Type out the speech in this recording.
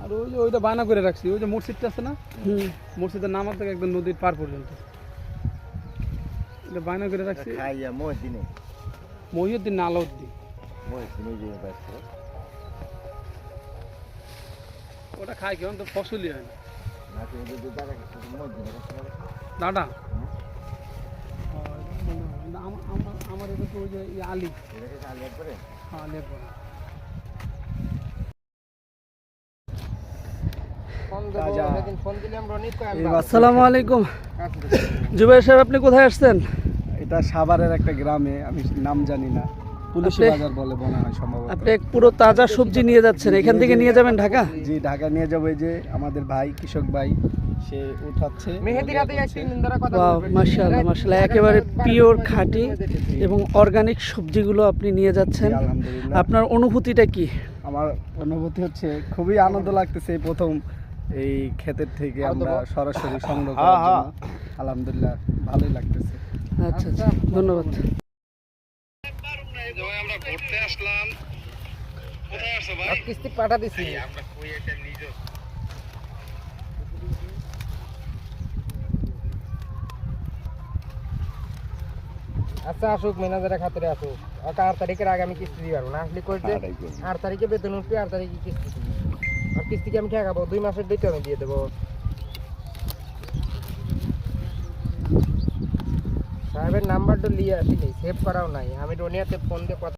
আর ওই যে ওইটা বায়না করে রাখছি, ওই যে মসজিদটা আছে না, মসজিদের নামার থেকে একদম নদীর পার পর্যন্ত এটা বায়না করে রাখছি। মহিউদ্দিন না আলাউদ্দিন, ওটা খাই কেমন তো ফসলই হয় না দাদা। আমার এটা তো ওই যে আলি, হ্যাঁ লেপর। আসসালামু আলাইকুম জুবাইর সাহেব, আপনি কোথায় আসছেন? এটা সাভারের একটা গ্রামে, আমি নাম জানি না, পুলিশি বাজার বলে মনে হয় সম্ভবত। আপনি এক পুরো তাজা সবজি নিয়ে যাচ্ছেন, এখান থেকে নিয়ে যাবেন ঢাকা? জি, ঢাকা নিয়ে যাবো। এই যে আমাদের ভাই, কৃষক ভাই, সে উঠাচ্ছে। মাশাআল্লাহ মাশাআল্লাহ, একেবারে পিওর খাঁটি এবং অর্গানিক সবজিগুলো আপনি নিয়ে যাচ্ছেন। আলহামদুলিল্লাহ। আপনার অনুভূতিটা কি? আমার অনুভূতি হচ্ছে খুবই আনন্দ লাগতেছে, এই প্রথম এই ক্ষেতের থেকে আমরা সরাসরি সংগ্রহ করার জন্য। আলহামদুলিল্লাহ, ভালোই লাগতেছে। আচ্ছা আচ্ছা, ধন্যবাদ। আমরা ঘুরতে আসলাম। কোথায় আসছো ভাই? কিস্তি পাঠা দিছি। আমরা কই এটা নিজ। আচ্ছা আসুক, ম্যানেজারের খাতিরে আসুক। 8 তারিখের আগে আমি কিস্তি দিতে পারবো না। আসলে কই যে 8 তারিখে বেতন উঠবে, 8 তারিখে কিস্তি দিবি। আর কিস্তি কি আমি ঠেকাবো? 2 মাসের ডেট আমি দিয়ে দেবো। সাহেবের নাম্বারটা লিয়ে আসিনি, সেভ করাও নাই। আমি রনিয়াতে ফোন দিয়ে কথা